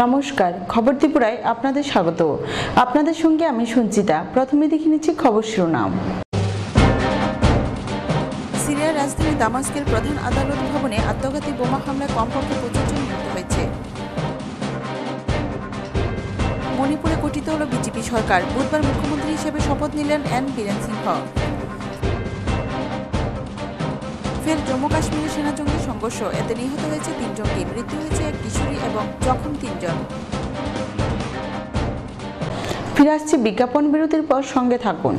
নমস্কার, খবর ত্রিপুরায় আপনাদের স্বাগত। আপনাদের সঙ্গে আমি সঞ্চিতা। প্রথমে দেখে নিচ্ছি খবর শিরোনাম। সিরিয়ার রাজধানী দামাস্কের প্রধান আদালত ভবনে আত্মঘাতী বোমা হামলায় কমপক্ষে 25 জন নিহত হয়েছে। মণিপুরে গঠিত হল বিজেপি সরকার। বুধবার মুখ্যমন্ত্রী হিসেবে শপথ নিলেন এন বীরেন সিংহ। ফের জম্মু কাশ্মীরের সেনা জঙ্গি সংঘর্ষ, এতে নিহত হয়েছে 3 জঙ্গি, মৃত্যু হয়েছে এক কিশোরী এবং জখম 3 জন। ফিরে আসছে বিজ্ঞাপন বিরতির পর, সঙ্গে থাকুন।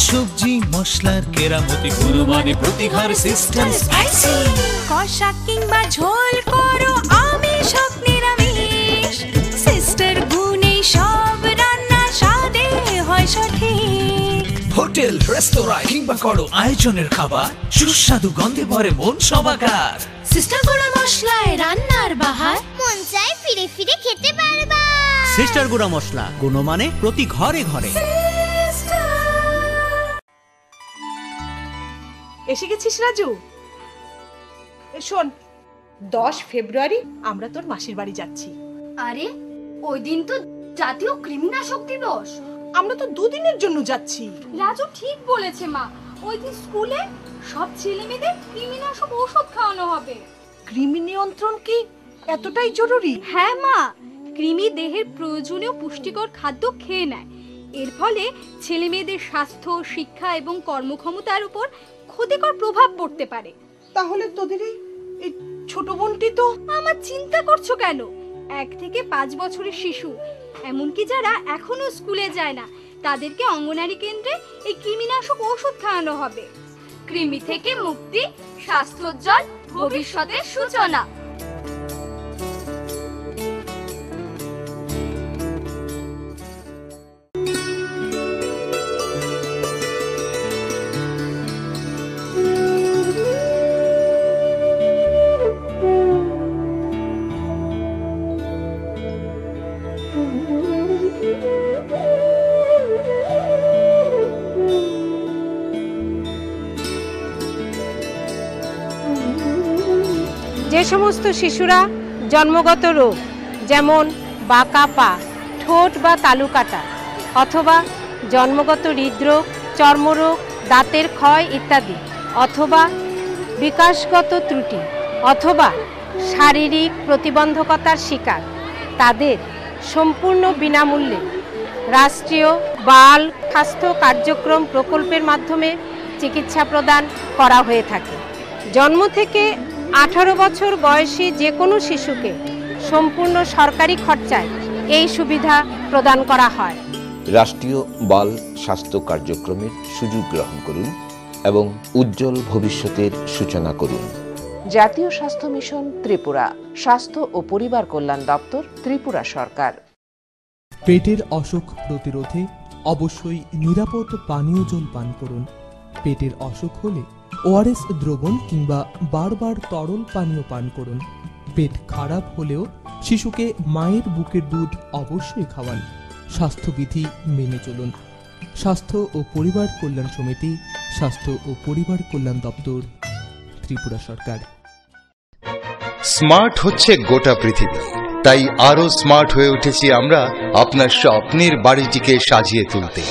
সবজি মশলার কেরামতি গুরুমানে প্রতিহার সিস্টেম স্পাইসি কষা কিংবা ঝোল করো আমিষ হোক নিরামিষ, সিস্টার গুণে সব রান্না স্বাদে হয় সঠিক। হোটেল রেস্তোরাঁ কিংবা করো আয়োজনের খাবার, সুস্বাদু গন্ধে ভরে মন সবাকার। সিস্টার গুঁড়া মশলায় রান্নার বাহার, মন চাই ফিরে ফিরে খেতে পারবা। সিস্টার গুঁড়া মশলা, গুণমানে প্রতি ঘরে ঘরে। এসে গেছিস রাজু? শোন, 10 ফেব্রুয়ারি আমরা তোর মাসির বাড়ি যাচ্ছি। আরে ওই দিন তো জাতীয় কৃমিনাশক দিবস। আমরা তো 2 দিনের জন্য যাচ্ছি। রাজু ঠিক বলেছে মা, ওই দিন স্কুলে সব ছেলেমেয়েদের কৃমিনাশক ওষুধ খাওয়ানো হবে। কৃমি নিয়ন্ত্রণ কি এতটাই জরুরি? হ্যাঁ মা, কৃমি দেহের প্রয়োজনীয় পুষ্টিকর খাদ্য খেয়ে নেয়। এর ফলে ছেলেমেয়েদের স্বাস্থ্য, শিক্ষা এবং কর্মক্ষমতার উপর ক্ষতিকর প্রভাব পড়তে পারে। তাহলে তোদের এই ছোট বোনটি তো। আমার চিন্তা করছো কেন? 1 থেকে 5 বছরের শিশু, এমনকি যারা এখনো স্কুলে যায় না, তাদেরকে অঙ্গনারী কেন্দ্রে এই কৃমিনাশক ওষুধ খাওয়ানো হবে। কৃমি থেকে মুক্তি, স্বাস্থ্যোজ্জ্বল ভবিষ্যতের সূচনা। যে সমস্ত শিশুরা জন্মগত রোগ যেমন বাঁকা পা, ঠোঁট বা তালু কাটা, অথবা জন্মগত হৃদরোগ, চর্মরোগ, দাঁতের ক্ষয় ইত্যাদি, অথবা বিকাশগত ত্রুটি অথবা শারীরিক প্রতিবন্ধকতার শিকার, তাদের সম্পূর্ণ বিনামূল্যে রাষ্ট্রীয় বাল স্বাস্থ্য কার্যক্রম প্রকল্পের মাধ্যমে চিকিৎসা প্রদান করা হয়ে থাকে। জন্ম থেকে 18 বছর বয়সী যে কোনো শিশুকে সম্পূর্ণ সরকারি খরচায় এই সুবিধা প্রদান করা হয়। রাষ্ট্রীয় বাল স্বাস্থ্য কার্যক্রমের সুযোগ গ্রহণ করুন এবং উজ্জ্বল ভবিষ্যতের সূচনা করুন। জাতীয় স্বাস্থ্য মিশন ত্রিপুরা, স্বাস্থ্য ও পরিবার কল্যাণ দপ্তর, ত্রিপুরা সরকার। পেটের অসুখ প্রতিরোধে অবশ্যই নিরাপদ পানীয় জল পান করুন। পেটের অসুখ হলে ওআরএস দ্রবণ কিংবা বারবার তরল পানীয় পান করুন। পেট খারাপ হলেও শিশুকে মায়ের বুকের দুধ অবশ্যই খাওয়ান। স্বাস্থ্যবিধি মেনে চলুন। স্বাস্থ্য ও পরিবার কল্যাণ সমিতি, স্বাস্থ্য ও পরিবার কল্যাণ দপ্তর, ত্রিপুরা সরকার। স্মার্ট হচ্ছে গোটা পৃথিবী, তাই আরো স্মার্ট হয়ে উঠেছি আমরা আপনার স্বপ্নের বাড়িটিকে সাজিয়ে তুলতে।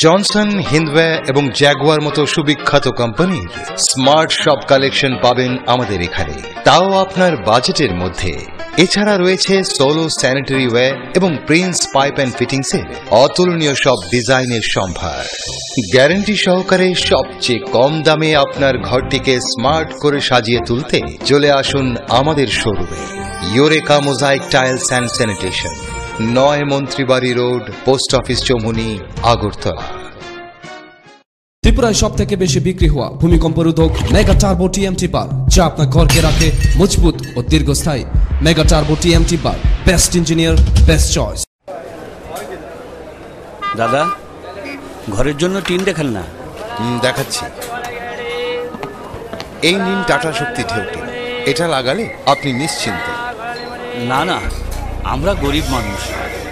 জনসন, হিন্দওয়্যার এবং জ্যাগুয়ার মতো সুবিখ্যাত কোম্পানির স্মার্ট সব কালেকশন পাবেন আমাদের এখানে, তাও আপনার বাজেটের মধ্যে। এছাড়া রয়েছে সোলো স্যানিটারি ওয়্যার এবং প্রিন্স পাইপ অ্যান্ড ফিটিংসের অতুলনীয় সব ডিজাইনের সম্ভার। গ্যারান্টি সহকারে সবচেয়ে কম দামে আপনার ঘরটিকে স্মার্ট করে সাজিয়ে তুলতে চলে আসুন আমাদের শোরুমে। Eureka mosaic tiles and sanitation, 9 Mantribari road, post office Chowmuhani, Agartala. ত্রিপুরায় সব থেকে বেশি বিক্রি হওয়া ভূমিকম্প রোধক মেগা টার্বো টিএমটি বার, যা আপনার ঘরকে রাখে মজবুত ও দীর্ঘস্থায়ী। মেগা টার্বো টিএমটি বার, বেস্ট ইঞ্জিনিয়ার, বেস্ট চয়েস। দাদা, ঘরের জন্য টিন দেখান না। দেখাচ্ছি। এই নিন টাটা শক্তি ঢেউটি, এটা লাগালে আপনি নিশ্চিন্তে না না, আমরা গরিব মানুষ,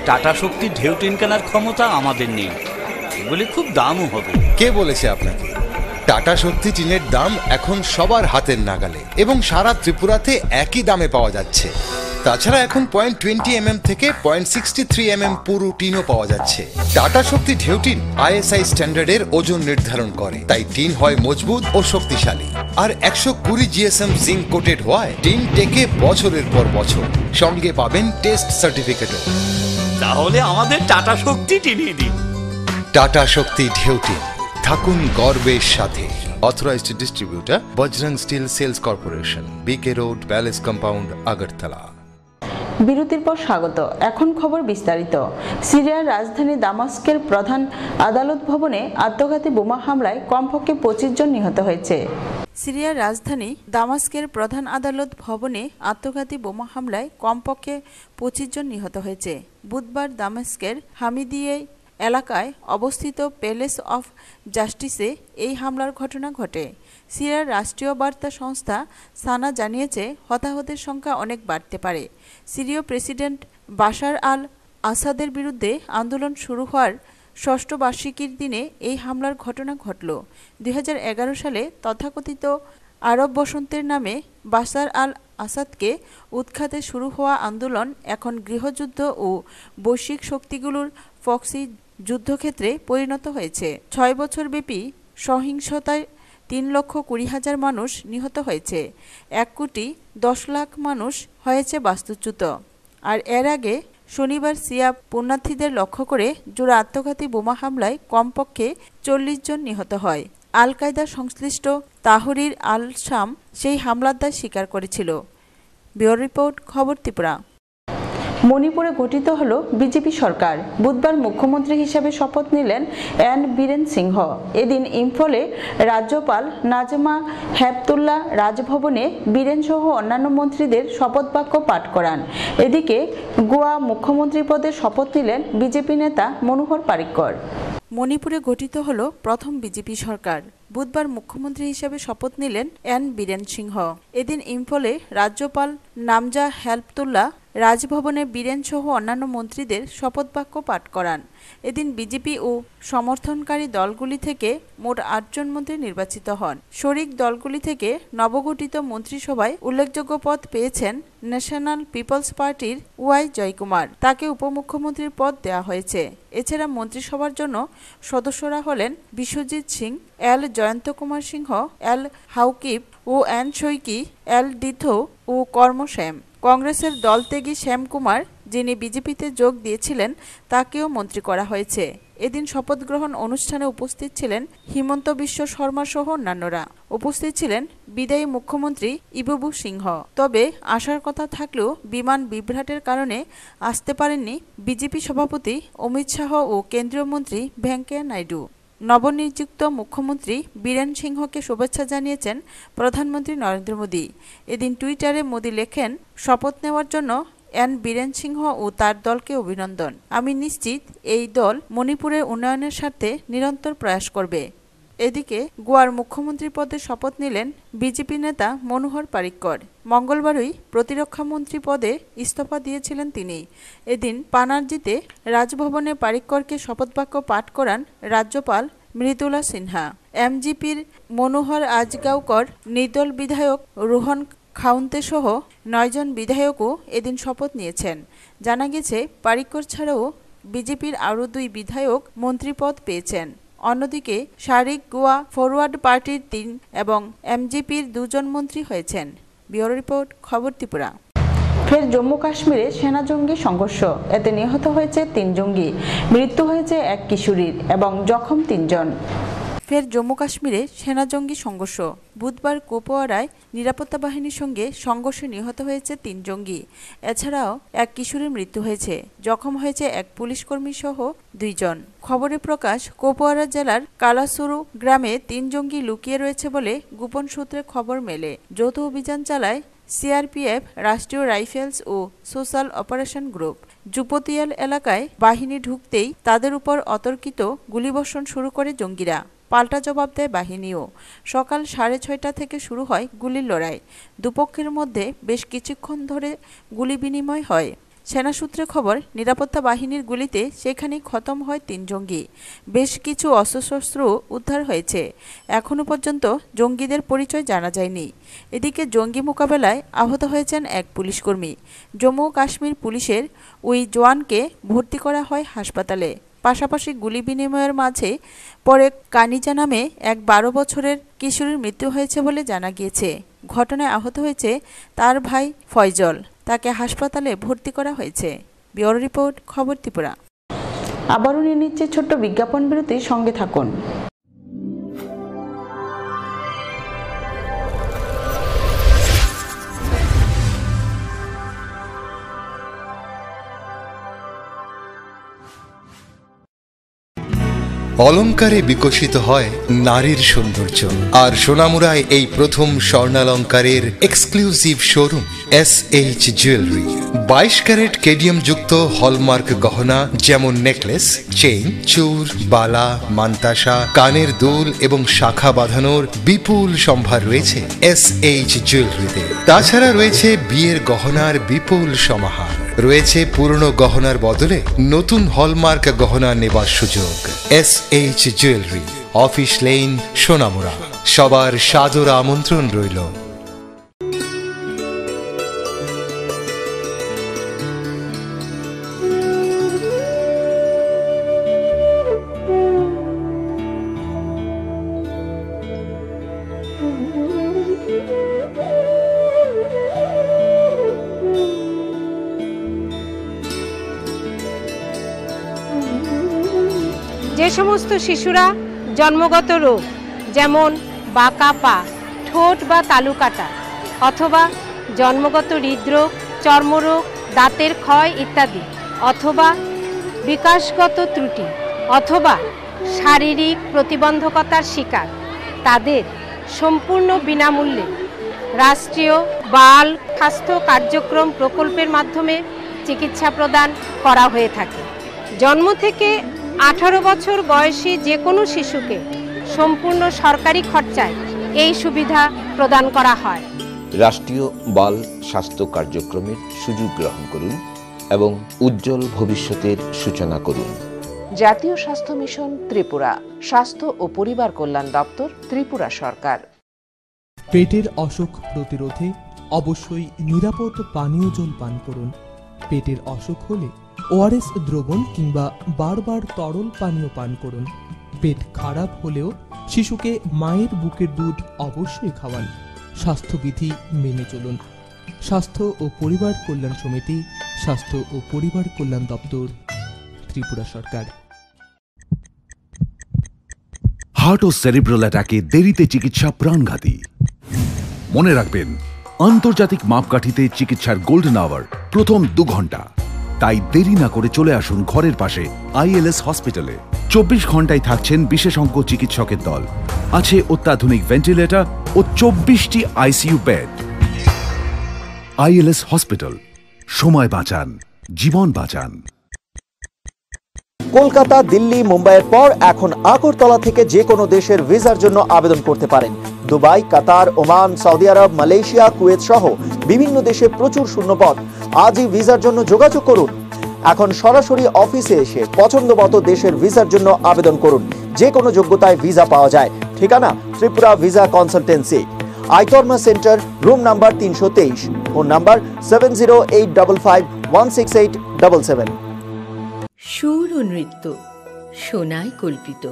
টাটা শক্তির ঢেউ টিন কেনার ক্ষমতা আমাদের নেই। এগুলি খুব দামও হবে। কে বলেছে আপনাকে? টাটা শক্তি টিনের দাম এখন সবার হাতের নাগালে এবং সারা ত্রিপুরাতে একই দামে পাওয়া যাচ্ছে। তাছাড়া এখন 0.20 থেকে 0.63 পুরো টিনও পাওয়া যাচ্ছে। টাটা শক্তি ঢেউ টিন ISI স্ট্যান্ডার্ডের ওজন নির্ধারণ করে, তাই টিন হয় মজবুত ও শক্তিশালী। আর 120 GSM জিঙ্ক কোটেড হওয়ায় টিন টেকে বছরের পর বছর। সঙ্গে পাবেন টেস্ট সার্টিফিকেটও। তাহলে আমাদের টাটা শক্তি টিনিয়ে দিন। টাটা শক্তি ঢেউ টিন, থাকুন গর্বের সাথে। Authorised distributor Bajrang steel sales corporation, BK road, palace compound, Agartala. বিরতির পর স্বাগত। এখন খবর বিস্তারিত। সিরিয়ার রাজধানী দামাস্কের প্রধান আদালত ভবনে আত্মঘাতী বোমা হামলায় কমপক্ষে 25 জন নিহত হয়েছে। সিরিয়ার রাজধানী দামাস্কের প্রধান আদালত ভবনে আত্মঘাতী বোমা হামলায় কমপক্ষে 25 জন নিহত হয়েছে। বুধবার দামাস্কের হামিদিয়ে এলাকায় অবস্থিত প্যালেস অফ জাস্টিসে এই হামলার ঘটনা ঘটে। সিরিয়ার রাষ্ট্রীয় বার্তা সংস্থা সানা জানিয়েছে হতাহতের সংখ্যা অনেক বাড়তে পারে। সিরীয় প্রেসিডেন্ট বাশার আল আসাদের বিরুদ্ধে আন্দোলন শুরু হওয়ার ষষ্ঠ বার্ষিকীর দিনে এই হামলার ঘটনা ঘটল। 2011 সালে তথাকথিত আরব বসন্তের নামে বাশার আল আসাদকে উৎখাতে শুরু হওয়া আন্দোলন এখন গৃহযুদ্ধ ও বৈশ্বিক শক্তিগুলোর ফক্সি যুদ্ধক্ষেত্রে পরিণত হয়েছে। 6 বছরব্যাপী সহিংসতায় 3,20,000 মানুষ নিহত হয়েছে। 1,10,00,000 মানুষ হয়েছে বাস্তুচ্যুত। আর এর আগে শনিবার সিয়া পুণ্যার্থীদের লক্ষ্য করে জোড়া আত্মঘাতী বোমা হামলায় কমপক্ষে 40 জন নিহত হয়। আল কায়দা সংশ্লিষ্ট তাহরির আল শাম সেই হামলার দায় স্বীকার করেছিল। ব্যুরো রিপোর্ট, খবর ত্রিপুরা। মণিপুরে গঠিত হল বিজেপি সরকার। বুধবার মুখ্যমন্ত্রী হিসেবে শপথ নিলেন এন বীরেন সিংহ। এদিন ইম্ফলে রাজ্যপাল নাজমা হেপতুল্লাহ রাজভবনে বীরেন সহ অন্যান্য মন্ত্রীদের শপথ বাক্য পাঠ করান। এদিকে গোয়া মুখ্যমন্ত্রী পদে শপথ নিলেন বিজেপি নেতা মনোহর পারিক্কর। মণিপুরে গঠিত হল প্রথম বিজেপি সরকার। বুধবার মুখ্যমন্ত্রী হিসেবে শপথ নিলেন এন বীরেন সিংহ। এদিন ইম্ফলে রাজ্যপাল নামজা হেপতুল্লাহ রাজভবনে বীরেন সহ অন্যান্য মন্ত্রীদের শপথ বাক্য পাঠ করান। এদিন বিজেপি ও সমর্থনকারী দলগুলি থেকে মোট 8 জন মন্ত্রী নির্বাচিত হন। শরিক দলগুলি থেকে নবগঠিত মন্ত্রিসভায় উল্লেখযোগ্য পদ পেয়েছেন ন্যাশনাল পিপলস পার্টির ওয়াই জয়কুমার। তাকে উপমুখ্যমন্ত্রীর পদ দেওয়া হয়েছে। এছাড়া মন্ত্রিসভার জন্য সদস্যরা হলেন বিশ্বজিৎ সিং, এল জয়ন্ত কুমার সিংহ, এল হাউকিপ ও এন শৈকি, এল ডিথো ও কর্মশ্যাম। কংগ্রেসের দলত্যাগী শ্যাম কুমার, যিনি বিজেপিতে যোগ দিয়েছিলেন, তাকেও মন্ত্রী করা হয়েছে। এদিন শপথ গ্রহণ অনুষ্ঠানে উপস্থিত ছিলেন হিমন্ত বিশ্ব শর্মা সহ অন্যান্যরা। উপস্থিত ছিলেন বিদায়ী মুখ্যমন্ত্রী ইবুবু সিংহ। তবে আসার কথা থাকলেও বিমান বিভ্রাটের কারণে আসতে পারেননি বিজেপি সভাপতি অমিত শাহ ও কেন্দ্রীয় মন্ত্রী ভেঙ্কাইয়া নাইডু। নবনিযুক্ত মুখ্যমন্ত্রী বীরেন সিংহকে শুভেচ্ছা জানিয়েছেন প্রধানমন্ত্রী নরেন্দ্র মোদী। এদিন টুইটারে মোদী লেখেন, শপথ নেওয়ার জন্য এন বীরেন সিংহ ও তার দলকে অভিনন্দন। আমি নিশ্চিত এই দল মণিপুরের উন্নয়নের স্বার্থে নিরন্তর প্রয়াস করবে। এদিকে গোয়ার মুখ্যমন্ত্রী পদে শপথ নিলেন বিজেপি নেতা মনোহর পারিক্কর। মঙ্গলবারই প্রতিরক্ষা মন্ত্রী পদে ইস্তফা দিয়েছিলেন তিনি। এদিন পানার্জিতে রাজভবনে পারিক্করকে শপথবাক্য পাঠ করান রাজ্যপাল মৃদুলা সিনহা। এমজিপির মনোহর আজগাঁওকর, নির্দল বিধায়ক রোহন খাউন্তে সহ 9 জন বিধায়কও এদিন শপথ নিয়েছেন। জানা গেছে পারিক্কর ছাড়াও বিজেপির আরও 2 বিধায়ক মন্ত্রীপদ পেয়েছেন। অন্যদিকে শারিক গোয়া ফরওয়ার্ড পার্টির 3 এবং এমজিপির 2 জন মন্ত্রী হয়েছেন। ব্যুরো রিপোর্ট, খবর ত্রিপুরা। ফের জম্মু কাশ্মীরে সেনা জঙ্গি সংঘর্ষ। এতে নিহত হয়েছে 3 জঙ্গি, মৃত্যু হয়েছে 1 কিশোরীর এবং জখম 3 জন। ফের জম্মু কাশ্মীরে সেনা জঙ্গি সংঘর্ষ। বুধবার কুপওয়ারায় নিরাপত্তা বাহিনীর সঙ্গে সংঘর্ষে নিহত হয়েছে 3 জঙ্গি। এছাড়াও 1 কিশোরীর মৃত্যু হয়েছে। জখম হয়েছে 1 পুলিশকর্মী সহ 2 জন। খবরে প্রকাশ, কুপওয়ারা জেলার কালাসুরু গ্রামে 3 জঙ্গি লুকিয়ে রয়েছে বলে গোপন সূত্রে খবর মেলে। যৌথ অভিযান চালায় সিআরপিএফ, রাষ্ট্রীয় রাইফেলস ও সোশ্যাল অপারেশন গ্রুপ। জুপতিয়াল এলাকায় বাহিনী ঢুকতেই তাদের উপর অতর্কিত গুলিবর্ষণ শুরু করে জঙ্গিরা। পাল্টা জবাব দেয় বাহিনীও। সকাল 6:30 থেকে শুরু হয় গুলির লড়াই। দুপক্ষের মধ্যে বেশ কিছুক্ষণ ধরে গুলি বিনিময় হয়। সেনা সূত্রে খবর, নিরাপত্তা বাহিনীর গুলিতে সেখানেই খতম হয় 3 জঙ্গি। বেশ কিছু অস্ত্রশস্ত্র উদ্ধার হয়েছে। এখনও পর্যন্ত জঙ্গিদের পরিচয় জানা যায়নি। এদিকে জঙ্গি মোকাবেলায় আহত হয়েছেন এক পুলিশকর্মী। জম্মু ও কাশ্মীর পুলিশের ওই জওয়ানকে ভর্তি করা হয় হাসপাতালে। পাশাপাশি গুলি বিনিময়ের মাঝে পরে কানিজা নামে এক 12 বছরের কিশোরীর মৃত্যু হয়েছে বলে জানা গিয়েছে। ঘটনায় আহত হয়েছে তার ভাই ফয়জল। তাকে হাসপাতালে ভর্তি করা হয়েছে। ব্যুরো রিপোর্ট, খবর ত্রিপুরা। আবারও নিয়ে নিচ্ছে ছোট্ট বিজ্ঞাপন বিরতি, সঙ্গে থাকুন। অলংকারে বিকশিত হয় নারীর সৌন্দর্য, আর সোনামুড়ায় এই প্রথম স্বর্ণালঙ্কারের exclusive showroom SH jewellery. 22 carat cadmium যুক্ত হলমার্ক গহনা যেমন নেকলেস, চেইন, চূর, বালা, মান্তাসা, কানের দুল এবং শাখা বাঁধানোর বিপুল সম্ভার রয়েছে SH জুয়েলারিতে। তাছাড়া রয়েছে বিয়ের গহনার বিপুল সমাহার, রয়েছে পুরনো গহনার বদলে নতুন হলমার্ক গহনা নেবার সুযোগ। SH jewellery, office lane, Sonamura. সবার সাদর আমন্ত্রণ রইল। যে সমস্ত শিশুরা জন্মগত রোগ যেমন বাঁকা পা, ঠোঁট বা তালু কাটা অথবা জন্মগত হৃদরোগ, চর্মরোগ, দাঁতের ক্ষয় ইত্যাদি, অথবা বিকাশগত ত্রুটি অথবা শারীরিক প্রতিবন্ধকতার শিকার, তাদের সম্পূর্ণ বিনামূল্যে রাষ্ট্রীয় বাল স্বাস্থ্য কার্যক্রম প্রকল্পের মাধ্যমে চিকিৎসা প্রদান করা হয়ে থাকে। জন্ম থেকে 18 বছর বয়সী যে কোনো শিশুকে সম্পূর্ণ সরকারি খরচায় এই সুবিধা প্রদান করা হয়। রাষ্ট্রীয় বাল স্বাস্থ্য কার্যক্রমের সুযোগ গ্রহণ করুন এবং উজ্জ্বল ভবিষ্যতের সূচনা করুন। জাতীয় স্বাস্থ্য মিশন ত্রিপুরা, স্বাস্থ্য ও পরিবার কল্যাণ দপ্তর, ত্রিপুরা সরকার। পেটের অসুখ প্রতিরোধে অবশ্যই নিরাপদ পানীয় জল পান করুন। পেটের অসুখ হলে ORS দ্রবণ কিংবা বারবার তরল পানীয় পান করুন। পেট খারাপ হলেও শিশুকে মায়ের বুকের দুধ অবশ্যই খাওয়ান। স্বাস্থ্যবিধি মেনে চলুন। স্বাস্থ্য ও পরিবার কল্যাণ সমিতি, স্বাস্থ্য ও পরিবার কল্যাণ দপ্তর, ত্রিপুরা সরকার। হার্ট ও সেরিব্রাল অ্যাটাকে দেরিতে চিকিৎসা প্রাণঘাতী। মনে রাখবেন, আন্তর্জাতিক মাপকাঠিতে চিকিৎসার গোল্ডেন আওয়ার প্রথম 2 ঘন্টা। তাই দেরি না করে চলে আসুন ঘরের পাশে ILS হসপিটালে। 24 ঘন্টায় থাকছেন বিশেষজ্ঞ চিকিৎসকের দল। আছে অত্যাধুনিক ভেন্টিলেটর ও 24টি ICU বেড। ILS হসপিটাল, সময় বাঁচান, জীবন বাঁচান। কলকাতা, দিল্লি, মুম্বাইয়ের পর এখন আগরতলা থেকে যে কোনো দেশের ভিসার জন্য আবেদন করতে পারেন। দুবাই, কাতার, ওমান, সৌদি আরব, মালয়েশিয়া, কুয়েত সহ বিভিন্ন দেশে প্রচুর শূন্যপদ। আজই ভিসার জন্য যোগাযোগ করুন। এখন সরাসরি অফিসে এসে পছন্দমতো দেশের ভিসার জন্য আবেদন করুন। যে কোনো যোগ্যতায় ভিসা পাওয়া যায়। ঠিকানা Tripura visa consultancy, Aitorma centre, room number 323, phone number 7085516877। সুর ও নৃত্য সোনায় কল্পিত।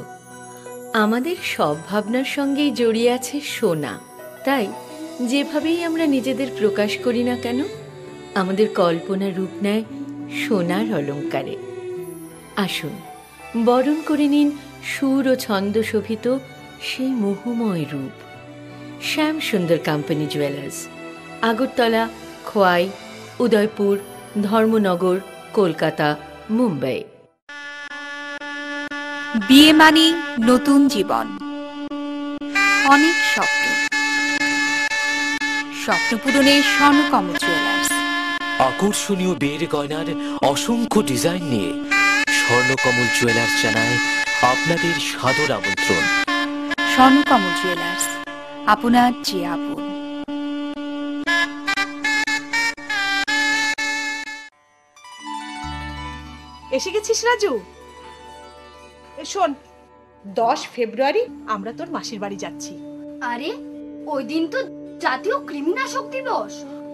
আমাদের সব ভাবনার সঙ্গেই জড়িয়ে আছে সোনা। তাই যেভাবেই আমরা নিজেদের প্রকাশ করি না কেন, আমাদের কল্পনা রূপ নেয় সোনার অলঙ্কারে। আসুন বরণ করে নিন সুর ও ছন্দ শোভিত সেই মোহময় রূপ। শ্যাম সুন্দর কোম্পানি জুয়েলার্স, আগরতলা, খোয়াই, উদয়পুর, ধর্মনগর, কলকাতা, মুম্বাই। বিয়ে মানে নতুন জীবন, অনেক স্বপ্ন। স্বপ্ন পূরণে স্বর্ণকমল জুয়েলার্স। আকর্ষণীয় বিয়ের গয়নার অসংখ্য ডিজাইন নিয়ে স্বর্ণকমল জুয়েলার্স জানায় আপনাদের সাদর আমন্ত্রণ। স্বর্ণকমল জুয়েলার্স, আপনার যে আপন। এসে গেছিস রাজু? শোন, 10 ফেব্রুয়ারি আমরা তোর মাসির বাড়ি যাচ্ছি। আরে ওই দিন তো জাতীয় কৃমিনাশক দিবস।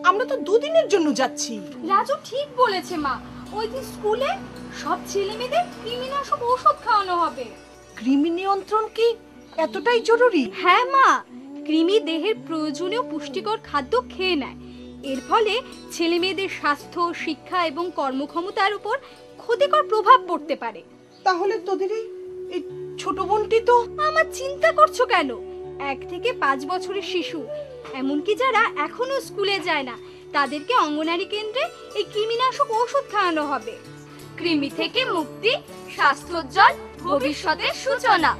আমরা তো 2 দিনের জন্য যাচ্ছি। রাজু ঠিক বলেছে মা, ওই দিন স্কুলে সব ছেলেমেয়েদের কৃমিনাশক ওষুধ খাওয়ানো হবে। কৃমি নিয়ন্ত্রণ কি এতটাই জরুরি? হ্যাঁ মা, কৃমি দেহের প্রয়োজনীয় পুষ্টিকর খাদ্য খেয়ে নেয়। এর ফলে ছেলেমেয়েদের স্বাস্থ্য, শিক্ষা এবং কর্মক্ষমতার উপর ক্ষতিকর প্রভাব পড়তে পারে। তাহলে তোদের এই ছোট বোনটি তো। আমার চিন্তা করছো কেন? 1 থেকে 5 বছরের শিশু, এমনকি যারা এখনো স্কুলে যায় না, তাদেরকে অঙ্গনারী কেন্দ্রে এই কৃমিনাশক ওষুধ খাওয়ানো হবে। কৃমি থেকে মুক্তি, স্বাস্থ্যোজ্জ্বল ভবিষ্যতের সূচনা।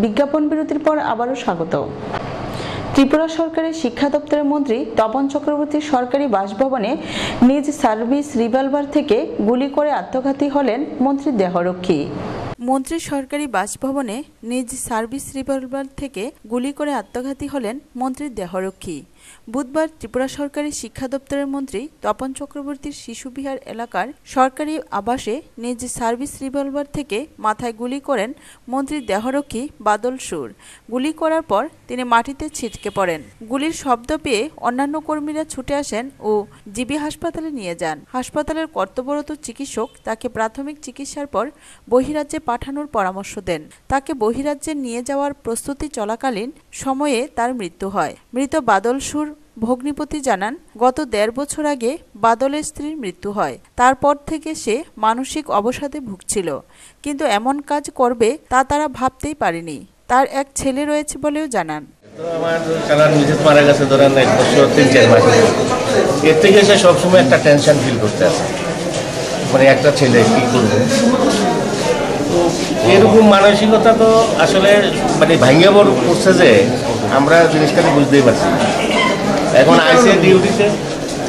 বিজ্ঞাপন বিরতির পর আবারও স্বাগত। ত্রিপুরা সরকারের শিক্ষা দপ্তরের মন্ত্রী তপন চক্রবর্তীর সরকারি বাসভবনে নিজ সার্ভিস রিভলভার থেকে গুলি করে আত্মঘাতী হলেন মন্ত্রীর দেহরক্ষী। মন্ত্রীর সরকারি বাসভবনে নিজ সার্ভিস রিভলভার থেকে গুলি করে আত্মঘাতী হলেন মন্ত্রীর দেহরক্ষী। বুধবার ত্রিপুরা সরকারি শিক্ষা দপ্তরের মন্ত্রী তপন চক্রবর্তীর শিশুবিহার এলাকার সরকারি আবাসে নিজ সার্ভিস রিভলভার থেকে মাথায় গুলি করেন মন্ত্রীর দেহরক্ষী বাদল সুর। গুলি করার পর তিনি মাটিতে ছিটকে পড়েন। গুলির শব্দ পেয়ে অন্যান্য কর্মীরা ছুটে আসেন ও জিবি হাসপাতালে নিয়ে যান। হাসপাতালের কর্তব্যরত চিকিৎসক তাকে প্রাথমিক চিকিৎসার পর বহিরাজ্যে পাঠানোর পরামর্শ দেন। তাকে বহিরাজ্যে নিয়ে যাওয়ার প্রস্তুতি চলাকালীন সময়ে তার মৃত্যু হয়। মৃত বাদল সুর ভগ্নিপতি জানান, গত 1.5 বছর আগে বাদলের স্ত্রীর মৃত্যু হয়। তারপর থেকে সে মানসিক অবসাদে ভুগছিল, কিন্তু এমন কাজ করবে তা তারা ভাবতেই পারেনি। তার এক ছেলে রয়েছে বলেও জানান। আমার চালার মিসেস মারা গেছে ধরেন 1 বছর 3-4 মাস। এর থেকে সে সবসময় একটা টেনশন ফিল করতে আছে, মানে একটা ছেলে কি করবে। এরকম মানসিকতা তো আসলে মানে ভাঙিয়ে পড়ছে যে আমরা জিনিসটা বুঝতেই পারছি। এখন আইসে ডিউটিতে,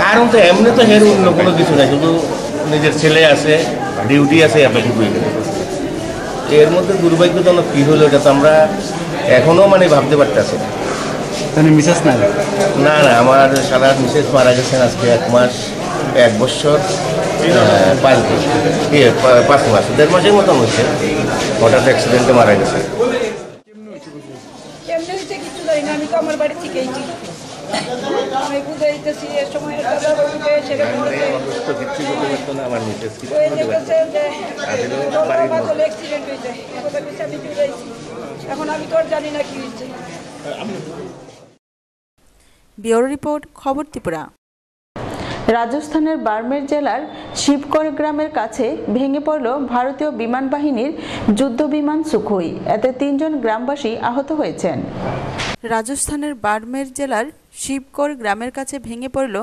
কারণ তো এমনি তো হের অন্য কোনো কিছু নাই, শুধু নিজের ছেলে আছে, ডিউটি আছে, এতটুকুই। এর মধ্যে দুর্ভাগ্যজনক কী হলো এটা তো আমরা এখনও মানে ভাবতে পারতেছি না। মিসেস না? না না, আমার শালার মিসেস মারা গেছেন আজকে 1 মাস 1 বছর 5 মাস 1.5 মাসের মতন হচ্ছে। হঠাৎ অ্যাক্সিডেন্টে মারা গেছে। আমি তো আমার বাড়ি থেকেই আমি বুঝাইতেছি এ সময় এখন আমি তো আর জানি না কি হয়েছে। ব্যুরো রিপোর্ট, খবর ত্রিপুরা। রাজস্থানের বারমের জেলার শিবকর গ্রামের কাছে ভেঙে পড়ল ভারতীয় বিমান বাহিনীর যুদ্ধ বিমান সুখোই। এতে 3 জন গ্রামবাসী আহত হয়েছেন। রাজস্থানের বারমের জেলার শিবকর গ্রামের কাছে ভেঙে পড়ল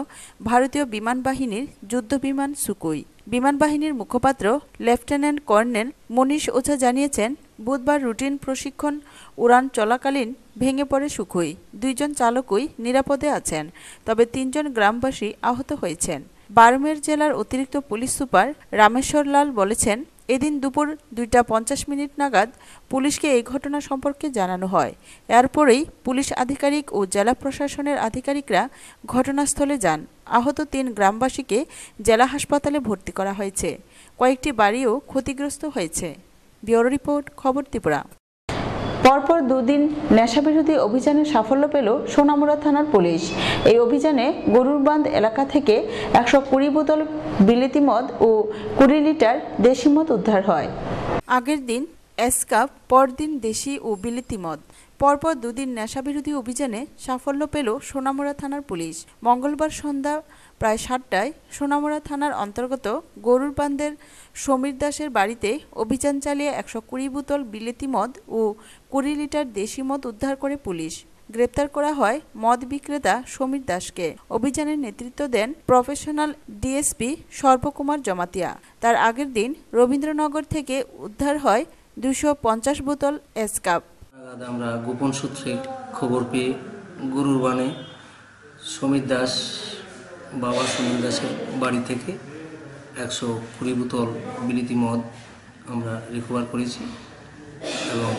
ভারতীয় বিমান বাহিনীর যুদ্ধ বিমান সুখোই। বিমান বাহিনীর মুখপাত্র লেফটেন্যান্ট কর্নেল মনীষ ওঝা জানিয়েছেন, বুধবার রুটিন প্রশিক্ষণ উড়ান চলাকালীন ভেঙে পড়ে সুখোই। 2 জন চালকই নিরাপদে আছেন, তবে 3 জন গ্রামবাসী আহত হয়েছেন। বারমের জেলার অতিরিক্ত পুলিশ সুপার রামেশ্বর লাল বলেছেন, এদিন দুপুর 2:50 নাগাদ পুলিশকে এই ঘটনা সম্পর্কে জানানো হয়। এরপরেই পুলিশ আধিকারিক ও জেলা প্রশাসনের আধিকারিকরা ঘটনাস্থলে যান। আহত 3 গ্রামবাসীকে জেলা হাসপাতালে ভর্তি করা হয়েছে। কয়েকটি বাড়িও ক্ষতিগ্রস্ত হয়েছে। ব্যুরো রিপোর্ট, খবর ত্রিপুরা। পরপর 2 দিন নেশাবিরোধী অভিযানে সাফল্য পেল সোনামুড়া থানার পুলিশ। এই অভিযানে গরুরবান্ধ এলাকা থেকে 120 বোতল বিলেতি মদ ও 20 লিটার দেশি মদ উদ্ধার হয়। আগের দিন এসকাপ, পরদিন দেশি ও বিলেতি মদ। পরপর 2 দিন নেশাবিরোধী অভিযানে সাফল্য পেল সোনামুড়া থানার পুলিশ। মঙ্গলবার সন্ধ্যা প্রায় 7টায় সোনামুড়া থানার অন্তর্গত গরুরবান্ধের সমীর দাসের বাড়িতে অভিযান চালিয়ে 120 বোতল বিলেতি মদ ও 20 লিটার দেশি মদ উদ্ধার করে পুলিশ। গ্রেপ্তার করা হয় মদ বিক্রেতা সমীর দাসকে। অভিযানের নেতৃত্ব দেন প্রফেশনাল ডিএসপি সর্বকুমার জমাতিয়া। তার আগের দিন রবীন্দ্রনগর থেকে উদ্ধার হয় 250 বোতল এসকাপ। আমরা গোপন সূত্রে খবর পেয়ে গরুর বানে সমীর দাস বাবা সমীর দাসের বাড়ি থেকে 120 বোতল বিলিতি মদ আমরা রিকভার করেছি এবং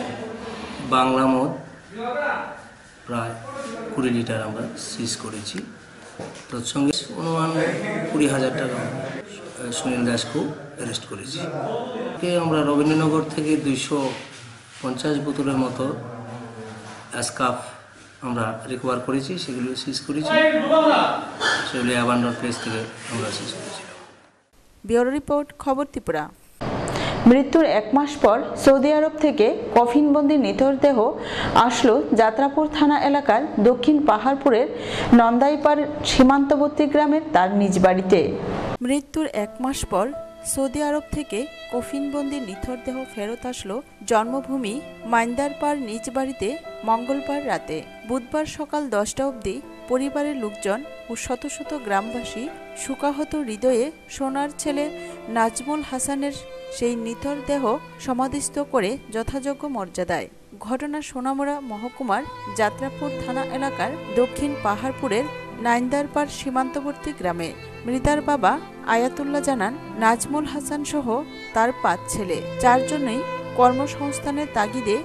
বাংলা মদ প্রায় 20 লিটার আমরা সিজ করেছি। তৎসঙ্গে অনুমান 20,000 টাকা সুনীল দাসকেও অ্যারেস্ট করেছি। আমরা রবীন্দ্রনগর থেকে 250 বোতলের মতো স্কাফ আমরা রিকভার করেছি, সেগুলো সিজ করেছি, সেগুলো অ্যাবান্ডন প্লেস থেকে আমরা সিজ করেছি। ব্যুরো রিপোর্ট, খবর ত্রিপুরা। মৃত্যুর 1 মাস পর সৌদি আরব থেকে কফিনবন্দি নিথর দেহ আসলো যাত্রাপুর থানা এলাকার দক্ষিণ পাহাড়পুরের নন্দাইপার সীমান্তবর্তী গ্রামের তার নিজ বাড়িতে। মৃত্যুর 1 মাস পর সৌদি আরব থেকে কফিনবন্দি নিথর দেহ ফেরত আসলো জন্মভূমি মাইন্দারপাড় নিজ বাড়িতে মঙ্গলবার রাতে। বুধবার সকাল 10টা অবধি পরিবারের লোকজন ও শত শত গ্রামবাসী শোকাহত হৃদয়ে সোনার ছেলে নাজমুল হাসানের সেই নিথর দেহ সমাধিস্থ করে যথাযোগ্য মর্যাদায়। ঘটনা সোনামুড়া মহকুমার যাত্রাপুর থানা এলাকার দক্ষিণ পাহাড়পুরের নাইন্দারপাড় সীমান্তবর্তী গ্রামে। মৃতার বাবা আয়াতুল্লাহ জানান, নাজমুল হাসান সহ তার 5 ছেলে 4 জনই কর্মসংস্থানের তাগিদে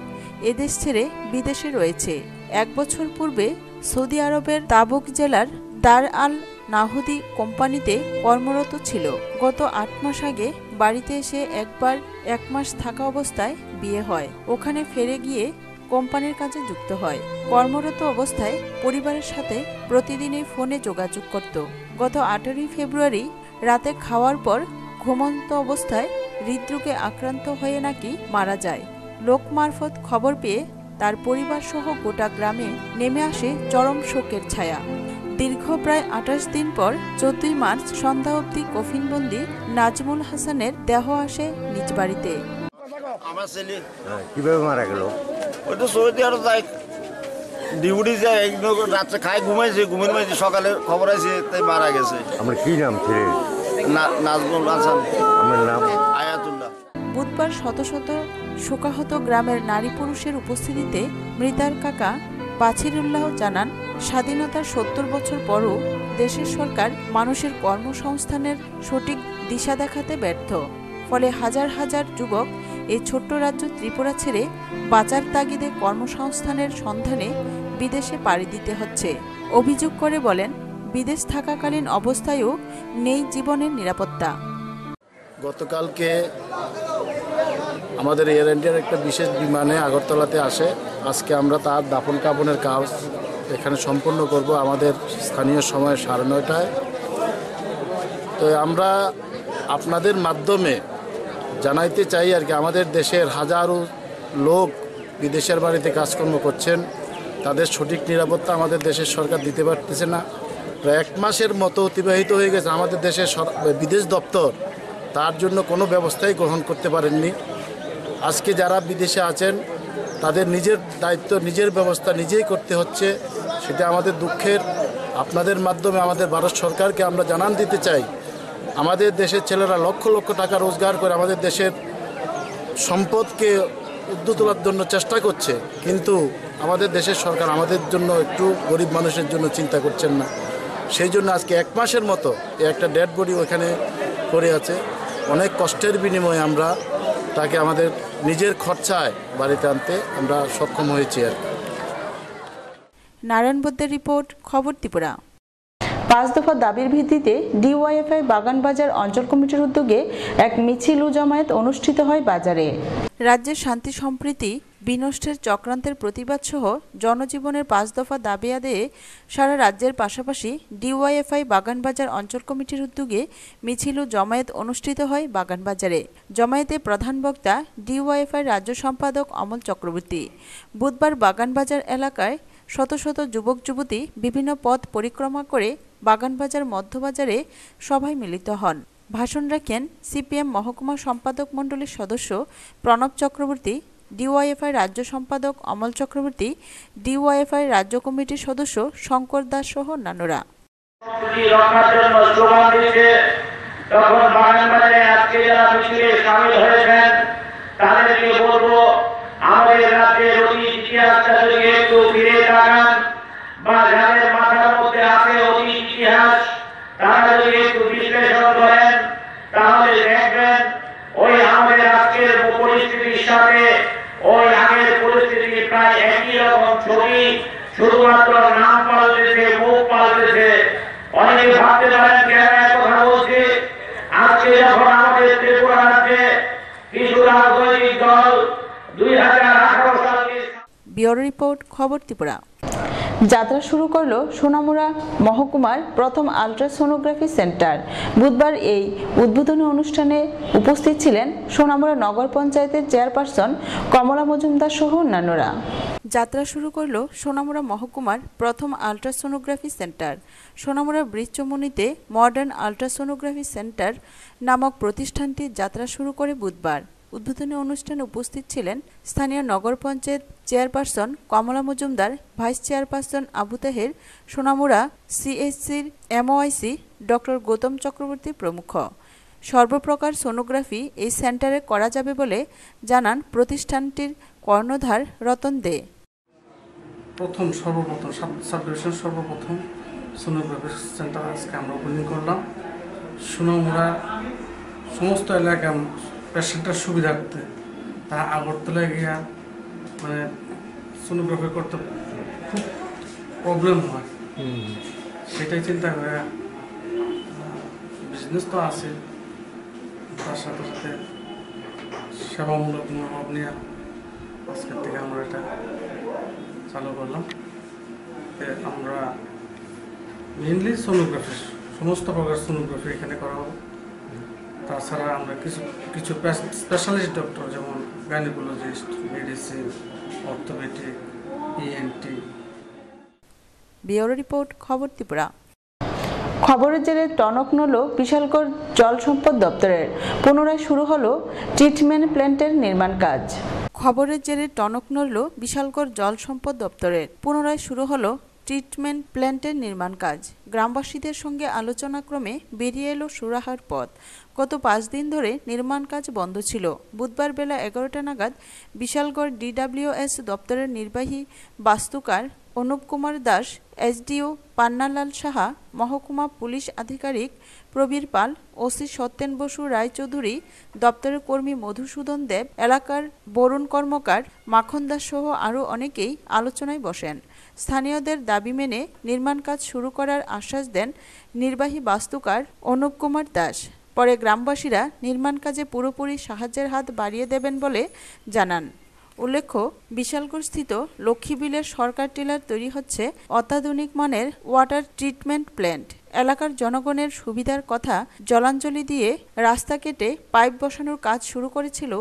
এদেশ ছেড়ে বিদেশে রয়েছে। 1 বছর পূর্বে সৌদি আরবের তাবুক জেলার দার আল নাহুদি কোম্পানিতে কর্মরত ছিল। গত 8 মাস আগে বাড়িতে এসে একবার 1 মাস থাকা অবস্থায় বিয়ে হয়। ওখানে ফিরে গিয়ে কোম্পানির কাজে যুক্ত হয়। কর্মরত অবস্থায় পরিবারের সাথে প্রতিদিনই ফোনে যোগাযোগ করত। গত 18 ফেব্রুয়ারি রাতে খাওয়ার পর ঘুমন্ত অবস্থায় হৃদরোগে আক্রান্ত হয়ে নাকি মারা যায়। লোক মারফত খবর পেয়ে তার পরিবার সহ গোটা গ্রামে নেমে আসে চরম শোকের ছায়া। দীর্ঘ প্রায় 28 দিন পর 14 মার্চ সন্ধ্যা অবধি কফিনবন্দি নাজমুল হাসানের দেহ আসে নিজ বাড়িতে। আমার ছেলে কিভাবে মারা গেল? ওই তো সৌদি আরব যাই ডিউটি যায়, রাত্রে খাই ঘুমাইছে, ঘুমের মাঝে সকালে খবর আছে তাই মারা গেছে। আমার কি নাম ছেলে? নাজমুল হাসান। আমার নাম আয়াতুল্লাহ। বুধবার শত শত শোকাহত গ্রামের নারী পুরুষের উপস্থিতিতে মৃতার কাকা বাছিরুল্লাহ জানান, স্বাধীনতার 70 বছর পরও দেশের সরকার মানুষের কর্মসংস্থানের সঠিক দিশা দেখাতে ব্যর্থ। ফলে হাজার হাজার যুবক এই ছোট্ট রাজ্য ত্রিপুরা ছেড়ে বাঁচার তাগিদে কর্মসংস্থানের সন্ধানে বিদেশে পাড়ি দিতে হচ্ছে। অভিযোগ করে বলেন, বিদেশ থাকাকালীন অবস্থায়ও নেই জীবনের নিরাপত্তা। গতকালকে আমাদের এয়ার ইন্ডিয়ার একটা বিশেষ বিমানে আগরতলাতে আসে। আজকে আমরা তার দাফন কাফনের কাজ এখানে সম্পন্ন করব আমাদের স্থানীয় সময় 9:30টায়। তো আমরা আপনাদের মাধ্যমে জানাইতে চাই আর কি, আমাদের দেশের হাজারো লোক বিদেশের বাড়িতে কাজকর্ম করছেন, তাদের সঠিক নিরাপত্তা আমাদের দেশের সরকার দিতে পারতেছে না। প্রায় 1 মাসের মতো অতিবাহিত হয়ে গেছে, আমাদের দেশের বিদেশ দপ্তর তার জন্য কোনো ব্যবস্থাই গ্রহণ করতে পারেননি। আজকে যারা বিদেশে আছেন তাদের নিজের দায়িত্ব, নিজের ব্যবস্থা নিজেই করতে হচ্ছে, সেটা আমাদের দুঃখের। আপনাদের মাধ্যমে আমাদের ভারত সরকারকে আমরা জানান দিতে চাই, আমাদের দেশের ছেলেরা লক্ষ লক্ষ টাকা রোজগার করে আমাদের দেশের সম্পদকে উদ্যু তোলার জন্য চেষ্টা করছে, কিন্তু আমাদের দেশের সরকার আমাদের জন্য একটু গরিব মানুষের জন্য চিন্তা করছেন না। সেই জন্য আজকে 1 মাসের মতো একটা ডেড বডি ওখানে পড়ে আছে। অনেক কষ্টের বিনিময়ে আমরা তাকে আমাদের নিজের খরচায় বাড়িতে আনতে আমরা সক্ষম হয়েছি আর কি। নারায়ণ বদ্দের রিপোর্ট, খবর ত্রিপুরা। 5 দফা দাবির ভিত্তিতে ডিওয়াইএফআই বাগানবাজার অঞ্চল কমিটির উদ্যোগে এক মিছিল ও জমায়েত অনুষ্ঠিত হয় বাজারে। রাজ্যের শান্তি সম্প্রীতি বিনষ্টের চক্রান্তের প্রতিবাদ সহ জনজীবনের 5 দফা দাবি আদায়ে সারা রাজ্যের পাশাপাশি ডিওয়াইএফআই বাগানবাজার অঞ্চল কমিটির উদ্যোগে মিছিল ও জমায়েত অনুষ্ঠিত হয় বাগানবাজারে। জমায়েতে প্রধান বক্তা ডিওয়াইএফআই রাজ্য সম্পাদক অমল চক্রবর্তী। বুধবার বাগানবাজার এলাকায় শত শত যুবক যুবতী বিভিন্ন পথ পরিক্রমা করে বাগানবাজার মধ্যবাজারে সভায় মিলিত হন। ভাষণ রাখেন সিপিএম মহকুমা সম্পাদক মণ্ডলীর সদস্য প্রণব চক্রবর্তী, ডিওয়াইএফআই রাজ্য সম্পাদক অমল চক্রবর্তী, ডিওয়াইএফআই রাজ্য কমিটির সদস্য শঙ্কর দাস সহ অন্যান্যরা। আমাদের রাজ্যের অতীত ইতিহাস পরিস্থিতির সাথে ওই আগের পরিস্থিতি প্রায় একই রকম ছবি, শুধুমাত্র নাম পাল্টেছে, মুখ পাল্টেছে। অনেকে ভাবতে পারেন ক্যামেরায় কথা বলছে। আজকে যখন আমাদের ত্রিপুরা রাজ্যে কিছু রাজনৈতিক দল 2018 সালে ব্যুরো রিপোর্ট, খবর ত্রিপুরা। যাত্রা শুরু করলো সোনামুড়া মহকুমার প্রথম আলট্রাসোনোগ্রাফি সেন্টার। বুধবার এই উদ্বোধনী অনুষ্ঠানে উপস্থিত ছিলেন সোনামুড়া নগর পঞ্চায়েতের চেয়ারপারসন কমলা মজুমদার সহ অন্যান্যরা। যাত্রা শুরু করলো সোনামুড়া মহকুমার প্রথম আলট্রাসোনোগ্রাফি সেন্টার। সোনামুড়া ব্রিজ চৌমুহনীতে মডার্ন আলট্রাসোনোগ্রাফি সেন্টার নামক প্রতিষ্ঠানটি যাত্রা শুরু করে বুধবার। উদ্বোধনী অনুষ্ঠানে উপস্থিত ছিলেন স্থানীয় নগর panchayat chairperson Kamala Majumdar, vice chairperson Abu Taher, Sonamura সিএসসির এমওআইসি ডক্টর গৌতম চক্রবর্তী প্রমুখ। সর্বপ্রকার সোনোগ্রাফি এই সেন্টারে করা যাবে বলে জানান প্রতিষ্ঠানটির কর্ণধার রতন দে। সর্বপ্রথম সাব ডিভিশন সর্বপ্রথম সোনোগ্রাফি সেন্টার আজকে আমরা ওপেনিং করলাম। সোনামুড়া সমস্ত এলাকায় পেশেন্টের সুবিধার্থে তারা আগরতলায় গিয়া মানে সোনোগ্রাফি করতে খুব প্রবলেম হয়, সেটাই চিন্তা করে বিজনেস তো আছে, তার সাথে সাথে সেবামূলক মনোভাব নিয়ে আজকের থেকে আমরা এটা চালু করলাম। আমরা মেইনলি সোনোগ্রাফি, সমস্ত প্রকার সোনোগ্রাফি এখানে করা হবে। তাছাড়া আমরা কিছু স্পেশালিস্ট ডক্টর যেমন gynaecologist, medicine, orthopaedic, ENT. Bureau report, খবর ত্রিপুরা। খবরের জেরে টনক নড়ল বিশালগড় জল সম্পদ দপ্তরের। পুনরায় শুরু হলো ট্রিটমেন্ট প্ল্যান্টের নির্মাণ কাজ। খবরের জেরে টনক নড়ল বিশালগড় জল সম্পদ দপ্তরের। পুনরায় শুরু হলো ট্রিটমেন্ট প্ল্যান্টের নির্মাণ কাজ। গ্রামবাসীদের সঙ্গে আলোচনাক্রমে বেরিয়ে এলো সুরাহার পথ। গত 5 দিন ধরে নির্মাণ কাজ বন্ধ ছিল। বুধবার বেলা 11টা নাগাদ বিশালগড় ডিডব্লিউএস দপ্তরের নির্বাহী বাস্তুকার অনুপ কুমার দাস, এসডিও পান্নালাল সাহা, মহকুমা পুলিশ আধিকারিক প্রবীর পাল, ওসি সত্যেন বসু রায়চৌধুরী, দপ্তরের কর্মী মধুসূদন দেব, এলাকার বরুণ কর্মকার, মাখন দাস সহ আরও অনেকেই আলোচনায় বসেন। স্থানীয়দের দাবি মেনে নির্মাণ কাজ শুরু করার আশ্বাস দেন নির্বাহী বাস্তুকার অনুপ কুমার দাস। পরে গ্রামবাসীরা নির্মাণ কাজে পুরোপুরি সাহায্যের হাত বাড়িয়ে দেবেন বলে জানান। উল্লেখ্য, বিশালগড়স্থিত লক্ষ্মীবিলের সরকার টিলার তৈরি হচ্ছে অত্যাধুনিক মানের ওয়াটার ট্রিটমেন্ট প্ল্যান্ট। এলাকার জনগণের সুবিধার কথা জলাঞ্জলি দিয়ে রাস্তা কেটে পাইপ বসানোর কাজ শুরু করেছিল।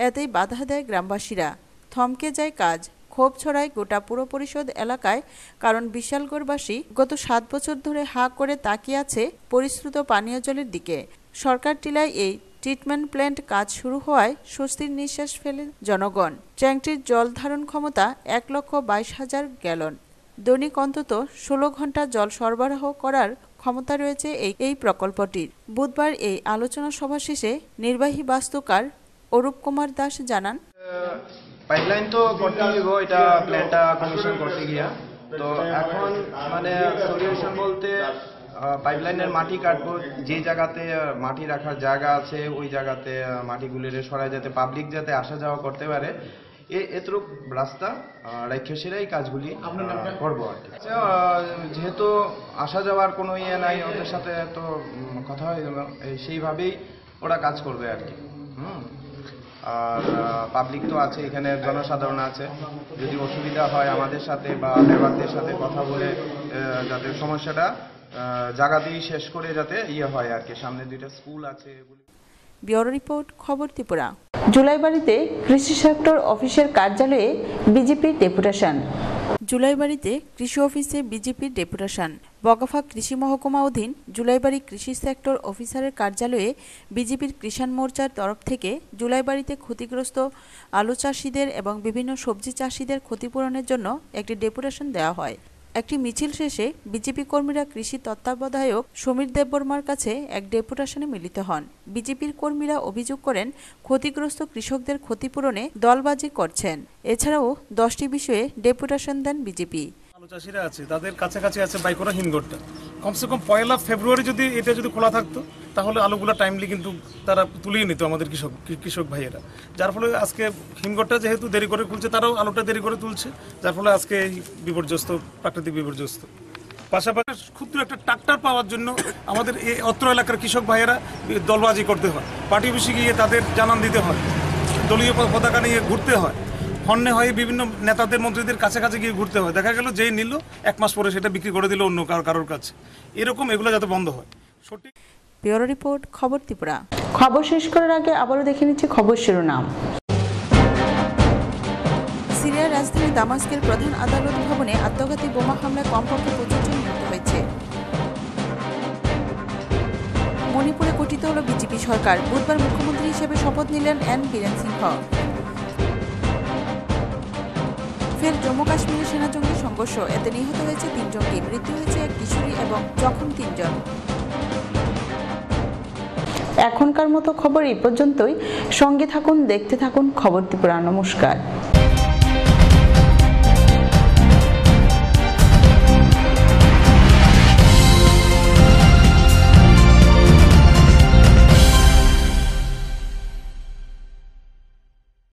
এতেই বাধা দেয় গ্রামবাসীরা। থমকে যায় কাজ। ক্ষোভ ছড়ায় গোটা পুর পরিষদ এলাকায়, কারণ বিশালগড়বাসী গত 7 বছর ধরে হাঁ করে তাকিয়ে আছে পরিশ্রুত পানীয় জলের দিকে। সরকার টিলায় এই ট্রিটমেন্ট প্ল্যান্ট কাজ শুরু হওয়ায় স্বস্তির নিঃশ্বাস ফেলে জনগণ। ট্যাঙ্কটির জল ধারণ ক্ষমতা 1,22,000 গ্যালন। দৈনিক অন্তত 16 ঘন্টা জল সরবরাহ করার ক্ষমতা রয়েছে এই প্রকল্পটির। বুধবার এই আলোচনা সভা শেষে নির্বাহী বাস্তুকার অরূপ কুমার দাস জানান, পাইপলাইন তো করতে দিব, এটা প্ল্যানটা কমিশন করতে গিয়া। তো এখন মানে সলিউশন বলতে পাইপলাইনের মাটি কাটবো, যে জায়গাতে মাটি রাখার জায়গা আছে ওই জায়গাতে মাটিগুলির সরাই যাতে পাবলিক যাতে আসা যাওয়া করতে পারে, এতটুক রাস্তা রেখে সেরাই কাজগুলি করবো আর কি। যেহেতু আসা যাওয়ার কোনো ইয়ে নাই, ওদের সাথে তো কথা হয়ে গেল, সেইভাবেই ওরা কাজ করবে আর কি। আর পাবলিক তো আছে, এখানে জনসাধারণ আছে, যদি অসুবিধা হয় আমাদের সাথে বা লেবারদের সাথে কথা বলে যাতে সমস্যাটা জায়গা দিয়ে শেষ করে যাতে ইয়ে হয় আর কি। সামনে 2টা স্কুল আছে। ব্যুরো রিপোর্ট, খবর ত্রিপুরা। জুলাইবাড়িতে কৃষি সেক্টর অফিসের কার্যালয়ে বিজেপির ডেপুটেশন। জুলাইবাড়িতে কৃষি অফিসে বিজেপির ডেপুটেশন। বগাফা কৃষি মহকুমা অধীন জুলাইবাড়ি কৃষি সেক্টর অফিসারের কার্যালয়ে বিজেপির কিষাণ মোর্চার তরফ থেকে জুলাইবাড়িতে ক্ষতিগ্রস্ত আলু চাষিদের এবং বিভিন্ন সবজি চাষিদের ক্ষতিপূরণের জন্য একটি ডেপুটেশন দেওয়া হয়। একটি মিছিল শেষে বিজেপি কর্মীরা কৃষি তত্ত্বাবধায়ক সমীর দেববর্মার কাছে এক ডেপুটেশনে মিলিত হন। বিজেপির কর্মীরা অভিযোগ করেন ক্ষতিগ্রস্ত কৃষকদের ক্ষতিপূরণে দলবাজি করছেন। এছাড়াও 10টি বিষয়ে ডেপুটেশন দেন বিজেপি। আলু চাষিরা আছে, তাদের কাছাকাছি আছে বাইকোরা হিমঘরটা। কমসে কম 1 ফেব্রুয়ারি যদি এটা খোলা থাকতো তাহলে আলুগুলো টাইমলি কিন্তু তারা তুলিয়ে নিত আমাদের কৃষক ভাইয়েরা, যার ফলে আজকে হিমঘরটা যেহেতু দেরি করে খুলছে, তারাও আলুটা দেরি করে তুলছে, যার ফলে আজকে এই বিপর্যস্ত প্রাকৃতিক বিপর্যস্ত। পাশাপাশি ক্ষুদ্র একটা ট্রাক্টর পাওয়ার জন্য আমাদের এই অত্র এলাকার কৃষক ভাইয়েরা দলবাজি করতে হয়, পার্টি অফিসে গিয়ে তাদের জানান দিতে হয়, দলীয় পতাকা নিয়ে ঘুরতে হয়, হন্যে হয়ে বিভিন্ন নেতাদের মন্ত্রীদের কাছে কাছে গিয়ে ঘুরতে হয়। দেখা গেল যেই নিল 1 মাস পরে সেটা বিক্রি করে দিল অন্য কারোর কাছে। এরকম এগুলো যাতে বন্ধ হয়। সঠিক ব্যুরো রিপোর্ট, খবর ত্রিপুরা। খবর শেষ করার আগে আবারও দেখে নিচ্ছি খবর শিরোনাম। সিরিয়ার রাজধানী দামাস্কের প্রধান আদালত ভবনে আত্মঘাতী বোমা হামলায় কমপক্ষে 25 জন নিহত হয়েছে। মণিপুরে গঠিত হল বিজেপি সরকার। বুধবার মুখ্যমন্ত্রী হিসেবে শপথ নিলেন এন বীরেন সিংহ। ফের জম্মু কাশ্মীরে সেনা জঙ্গি সংঘর্ষ, এতে নিহত হয়েছে 3 জঙ্গি, মৃত্যু হয়েছে 1 কিশোরী এবং জখম 3 জন। এখনকার মতো খবর এই পর্যন্তই। সঙ্গে থাকুন, দেখতে থাকুন খবর ত্রিপুরা। নমস্কার।